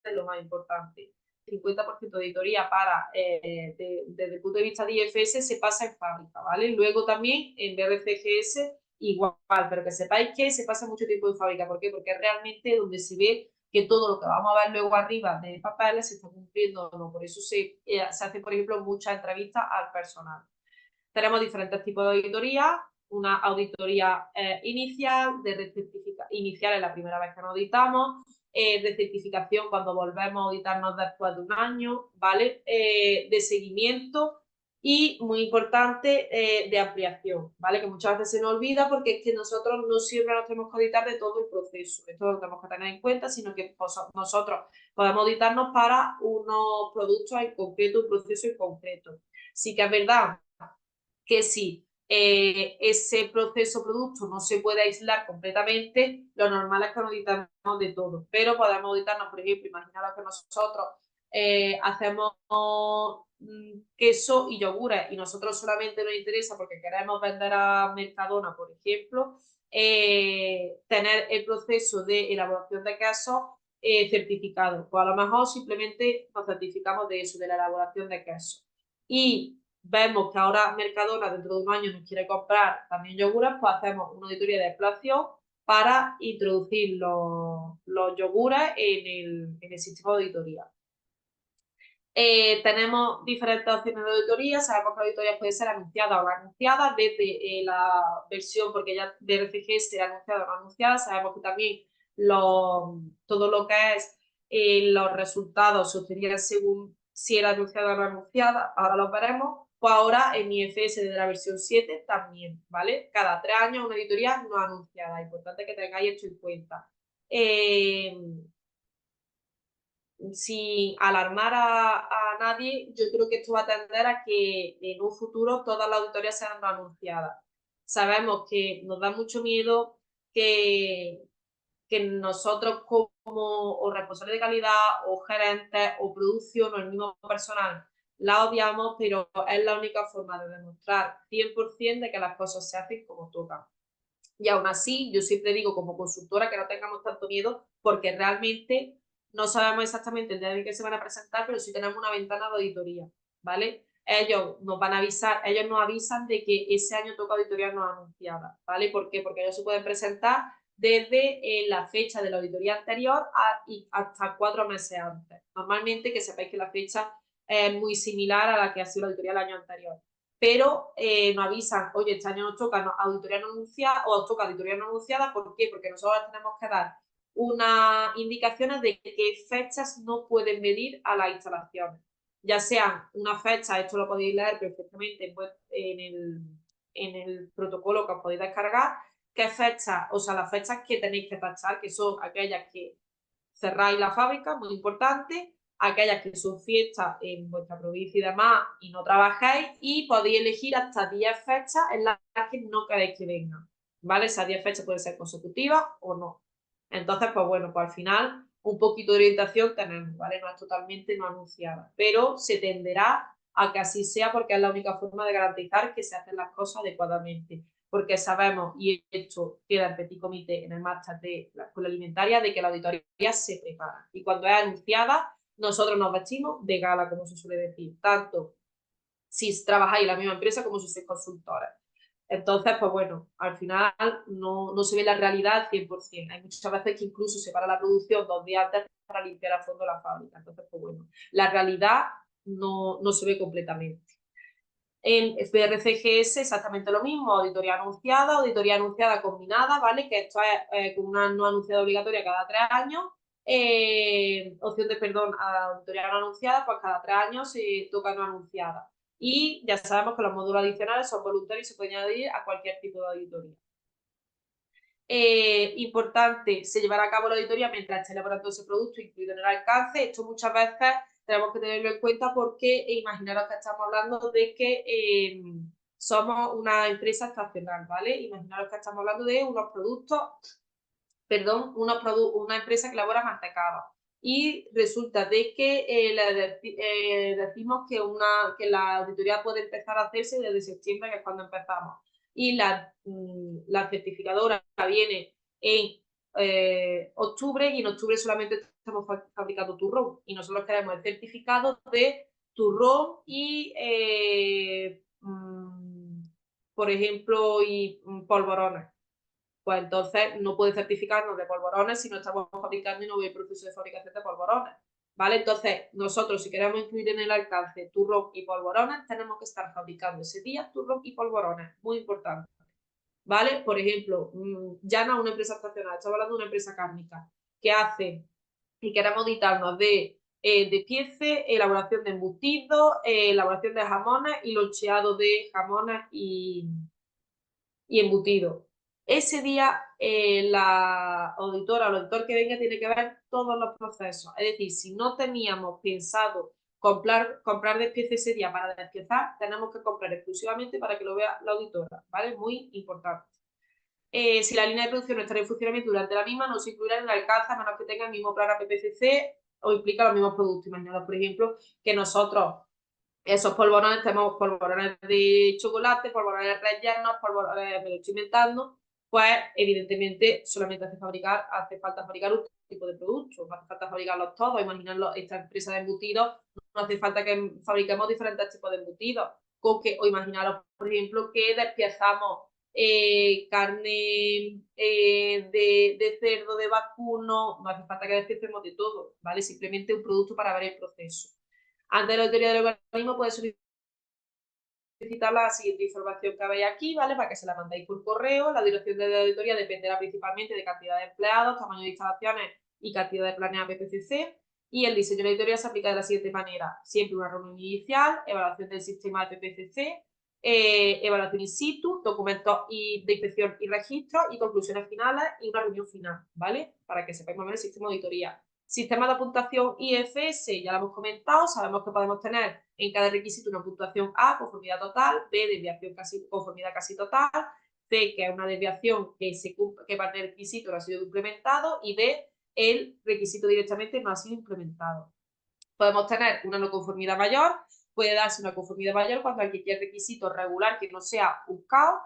es lo más importante. 50% de auditoría desde el punto de vista de IFS se pasa en fábrica, ¿vale? Luego también en BRCGS igual, pero que sepáis que se pasa mucho tiempo en fábrica. ¿Por qué? Porque es realmente donde se ve que todo lo que vamos a ver luego arriba de papeles se está cumpliendo o no. Por eso se hace, por ejemplo, muchas entrevistas al personal. Tenemos diferentes tipos de auditoría. Una auditoría inicial, inicial es la primera vez que nos auditamos, de certificación cuando volvemos a auditarnos después de un año, ¿vale? De seguimiento y, muy importante, de ampliación, ¿vale? Que muchas veces se nos olvida porque es que nosotros no siempre nos tenemos que auditar de todo el proceso. Esto lo tenemos que tener en cuenta, sino que nosotros podemos auditarnos para unos productos en concreto, un proceso en concreto. Sí que es verdad que si ese proceso producto no se puede aislar completamente, lo normal es que nos auditamos de todo, pero podemos auditarnos, por ejemplo, imaginaros que nosotros hacemos queso y yogures y nosotros solamente nos interesa porque queremos vender a Mercadona, por ejemplo, tener el proceso de elaboración de queso certificado. Pues a lo mejor simplemente nos certificamos de eso, de la elaboración de queso. Y vemos que ahora Mercadona dentro de un año nos quiere comprar también yogures, pues hacemos una auditoría de exploración para introducir los yogures en el sistema de auditoría. Tenemos diferentes opciones de auditoría, sabemos que la auditoría puede ser anunciada o no anunciada, desde la versión, porque ya de RCG será anunciada o no anunciada, sabemos que también todo lo que es los resultados se obtenían según si era anunciada o no anunciada, ahora lo veremos, pues ahora en IFS de la versión 7 también, ¿vale? Cada 3 años una auditoría no anunciada, importante que tengáis esto en cuenta. Sin alarmar a nadie, yo creo que esto va a tender a que en un futuro todas las auditorías sean no anunciadas. Sabemos que nos da mucho miedo que nosotros como o responsables de calidad o gerentes o producción o el mismo personal la odiamos, pero es la única forma de demostrar 100% de que las cosas se hacen como tocan. Y aún así, yo siempre digo como consultora que no tengamos tanto miedo porque realmente no sabemos exactamente el día en que se van a presentar, pero sí tenemos una ventana de auditoría, ¿vale? Ellos nos van a avisar, ellos nos avisan de que ese año toca auditoría no anunciada, ¿vale? ¿Por qué? Porque ellos se pueden presentar desde la fecha de la auditoría anterior y hasta 4 meses antes. Normalmente, que sepáis que la fecha es muy similar a la que ha sido la auditoría el año anterior. Pero nos avisan, oye, este año nos toca auditoría no anunciada o nos toca auditoría no anunciada. ¿Por qué? Porque nosotros tenemos que dar unas indicaciones de qué fechas no pueden medir a las instalaciones. Ya sean una fecha, esto lo podéis leer perfectamente en el protocolo que os podéis descargar, qué fechas, o sea, las fechas que tenéis que tachar, que son aquellas que cerráis la fábrica, muy importante, aquellas que son fiestas en vuestra provincia y demás y no trabajáis, y podéis elegir hasta 10 fechas en las que no queréis que vengan, ¿vale? Esas 10 fechas pueden ser consecutivas o no. Entonces, pues bueno, pues al final un poquito de orientación tenemos, ¿vale? No es totalmente no anunciada, pero se tenderá a que así sea porque es la única forma de garantizar que se hacen las cosas adecuadamente. Porque sabemos, y esto queda en petit comité en el máster de la escuela alimentaria, de que la auditoría se prepara. Y cuando es anunciada, nosotros nos vestimos de gala, como se suele decir, tanto si trabajáis en la misma empresa como si sois consultores. Entonces, pues bueno, al final no se ve la realidad al 100%. Hay muchas veces que incluso se para la producción 2 días antes para limpiar a fondo la fábrica. Entonces, pues bueno, la realidad no se ve completamente. En BRCGS exactamente lo mismo, auditoría anunciada combinada, ¿vale? Que esto es con una no anunciada obligatoria cada 3 años. Opción de perdón a auditoría no anunciada, pues cada 3 años se toca no anunciada. Y ya sabemos que los módulos adicionales son voluntarios y se pueden añadir a cualquier tipo de auditoría. Importante, se llevará a cabo la auditoría mientras esté elaborando ese producto, incluido en el alcance. Esto muchas veces tenemos que tenerlo en cuenta porque imaginaros que estamos hablando de que somos una empresa estacional, ¿vale? Imaginaros que estamos hablando de unos productos, perdón, una empresa que elabora mantecado. Y resulta de que decimos que la auditoría puede empezar a hacerse desde septiembre, que es cuando empezamos. Y la certificadora viene en octubre y en octubre solamente estamos fabricando turrón. Y nosotros queremos el certificado de turrón y, por ejemplo, polvorones. Pues entonces no puede certificarnos de polvorones si no estamos fabricando y no ve el proceso de fabricación de polvorones. ¿Vale? Entonces, nosotros si queremos incluir en el alcance turrón y polvorones, tenemos que estar fabricando ese día turrón y polvorones. Muy importante. ¿Vale? Por ejemplo, ya no es una empresa estacional, estamos hablando de una empresa cárnica que hace y queremos auditarnos de despiece, elaboración de embutidos, elaboración de jamones y loncheado de jamones y embutidos. Ese día la auditora o el auditor que venga tiene que ver todos los procesos. Es decir, si no teníamos pensado comprar despiece ese día para despiezar, tenemos que comprar exclusivamente para que lo vea la auditora, ¿vale? Muy importante. Si la línea de producción no estará en funcionamiento durante la misma, no se incluirá en el alcance a menos que tenga el mismo plan PPCC o implica los mismos productos. Imaginaos, por ejemplo, que nosotros esos polvorones, tenemos polvorones de chocolate, polvorones rellenos, polvorones, me lo estoy inventando, pues evidentemente solamente hace falta fabricar un tipo de producto, no hace falta fabricarlos todos. Imaginarlo, esta empresa de embutidos, no hace falta que fabriquemos diferentes tipos de embutidos, o imaginaros, por ejemplo, que despiezamos carne de cerdo, de vacuno, no hace falta que despiecemos de todo, ¿vale? Simplemente un producto para ver el proceso. Antes de la auditoría del organismo puede solicitar la siguiente información que veis aquí, ¿vale? Para que se la mandéis por correo. La duración de la auditoría dependerá principalmente de cantidad de empleados, tamaño de instalaciones y cantidad de planeas PPCC. Y el diseño de la auditoría se aplica de la siguiente manera. Siempre una reunión inicial, evaluación del sistema de PPCC, evaluación in situ, documentos de inspección y registro y conclusiones finales y una reunión final, ¿vale? Para que sepáis más o menos el sistema de auditoría. Sistema de puntuación IFS, ya lo hemos comentado, sabemos que podemos tener en cada requisito una puntuación A, conformidad total, B, desviación conformidad casi total, C, que es una desviación que parte del requisito no ha sido implementado, y D, el requisito directamente no ha sido implementado. Podemos tener una no conformidad mayor, puede darse una conformidad mayor cuando hay cualquier requisito regular que no sea buscado.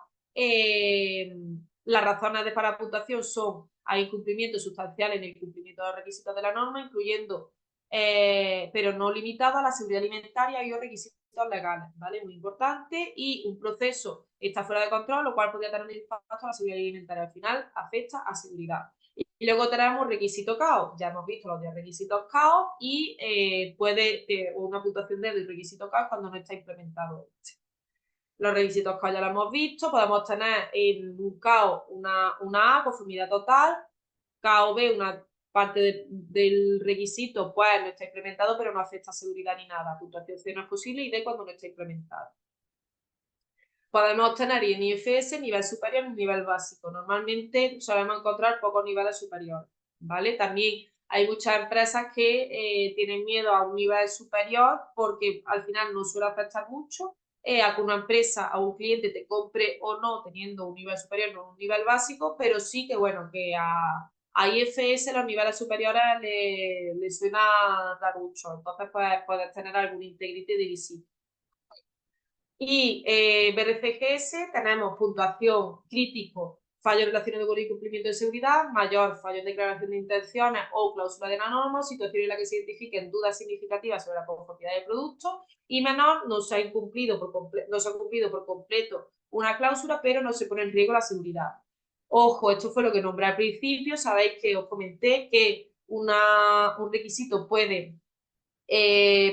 Las razones para la puntuación son: hay incumplimiento sustancial en el cumplimiento de los requisitos de la norma, incluyendo, pero no limitado a la seguridad alimentaria y los requisitos legales, ¿vale? Muy importante. Y un proceso está fuera de control, lo cual podría tener un impacto a la seguridad alimentaria. Al final afecta a seguridad. Y luego tenemos requisito CAO. Ya hemos visto los de requisitos CAO y puede una puntuación de requisito CAO cuando no está implementado. Los requisitos CAO ya lo hemos visto. Podemos tener en un CAO una A, conformidad total. CAO B, una parte del requisito, pues no está implementado, pero no afecta a seguridad ni nada. Puntuación C no es posible y D cuando no está implementado. Podemos obtener en IFS nivel superior y nivel básico. Normalmente solemos encontrar pocos niveles superiores, ¿vale? También hay muchas empresas que tienen miedo a un nivel superior porque al final no suele afectar mucho a que una empresa, a un cliente te compre o no teniendo un nivel superior, no un nivel básico, pero sí que, bueno, que a IFS los niveles superiores le suena rarucho. Entonces, pues puedes tener algún integrity divisible. Y BRCGS tenemos puntuación crítico fallo en relaciones con el incumplimiento de seguridad, mayor fallo en declaración de intenciones o cláusula de la norma, situación en la que se identifiquen dudas significativas sobre la conformidad del producto, y menor, no se ha cumplido por completo una cláusula, pero no se pone en riesgo la seguridad. Ojo, esto fue lo que nombré al principio, sabéis que os comenté que un requisito puede,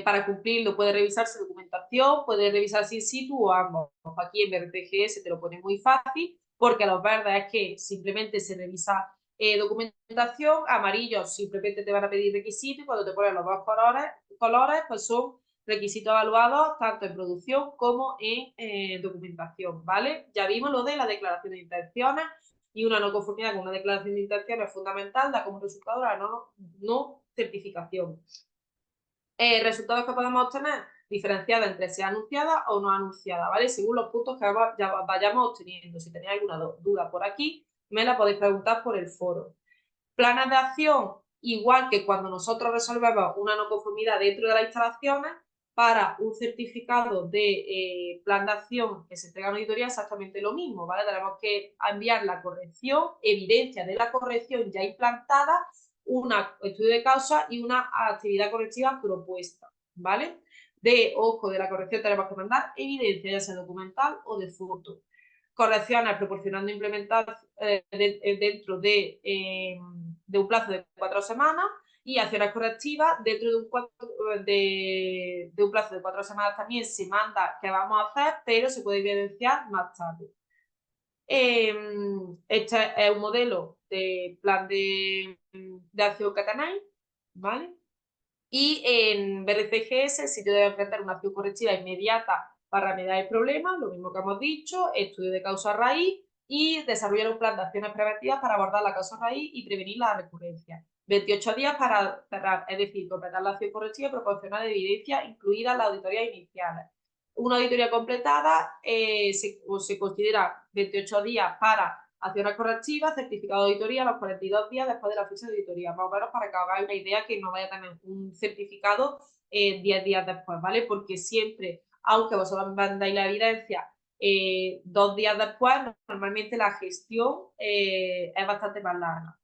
para cumplirlo, puede revisarse documentación, puede revisarse in situ o ambos. Aquí en BRTGS te lo pone muy fácil, porque a los verdes es que simplemente se revisa documentación, amarillos simplemente te van a pedir requisitos, y cuando te ponen los dos colores pues son requisitos evaluados tanto en producción como en documentación, ¿vale? Ya vimos lo de la declaración de intenciones, y una no conformidad con una declaración de intenciones es fundamental, da como resultado la no certificación. Resultados que podemos obtener diferenciadas entre sea anunciada o no anunciada, ¿vale? Según los puntos que ya vayamos obteniendo. Si tenéis alguna duda por aquí, me la podéis preguntar por el foro. Planes de acción, igual que cuando nosotros resolvemos una no conformidad dentro de las instalaciones, para un certificado de plan de acción que se entrega en auditoría exactamente lo mismo, ¿vale? Tenemos que enviar la corrección, evidencia de la corrección ya implantada, un estudio de causa y una actividad correctiva propuesta, ¿vale? Ojo, de la corrección tenemos que mandar evidencia, ya sea documental o de foto. Correcciones proporcionando implementar dentro de un plazo de 4 semanas, y acciones correctivas dentro de un plazo de 4 semanas también se manda que vamos a hacer, pero se puede evidenciar más tarde. Este es un modelo de plan de acción que tenéis, ¿vale? Y en BRCGS, si te debe enfrentar una acción correctiva inmediata para remediar el problema, lo mismo que hemos dicho, estudio de causa raíz y desarrollar un plan de acciones preventivas para abordar la causa raíz y prevenir la recurrencia. 28 días para cerrar, es decir, completar la acción correctiva y proporcionar evidencia, incluidas las auditorías iniciales. Una auditoría completada se considera 28 días para acciones correctivas, certificado de auditoría a los 42 días después de la fecha de auditoría, más o menos para que os hagáis una idea que no vaya a tener un certificado 10 días después, ¿vale? Porque siempre, aunque vosotros mandáis la evidencia 2 días después, normalmente la gestión es bastante más larga.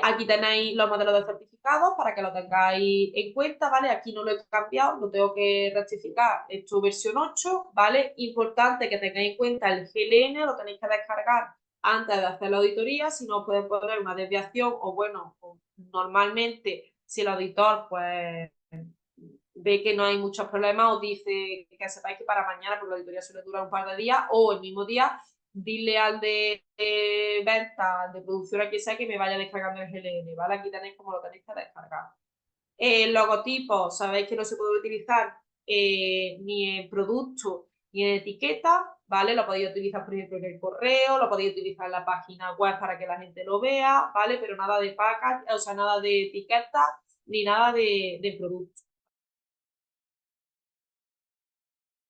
Aquí tenéis los modelos de certificados para que lo tengáis en cuenta, ¿vale? Aquí no lo he cambiado, lo tengo que rectificar, esto versión 8, ¿vale? Importante que tengáis en cuenta el GLN, lo tenéis que descargar antes de hacer la auditoría, si no os pueden poner una desviación o bueno, normalmente si el auditor pues ve que no hay muchos problemas, os dice que sepáis que para mañana, porque la auditoría suele durar un par de días, o el mismo día, dile al de venta, de producción, a quien sea, que me vaya descargando el GLN, ¿vale? Aquí tenéis como lo tenéis que descargar. Logotipos, sabéis que no se puede utilizar ni en producto ni en etiqueta, ¿vale? Lo podéis utilizar, por ejemplo, en el correo, lo podéis utilizar en la página web para que la gente lo vea, ¿vale? Pero nada de package, o sea, nada de etiqueta ni nada de producto.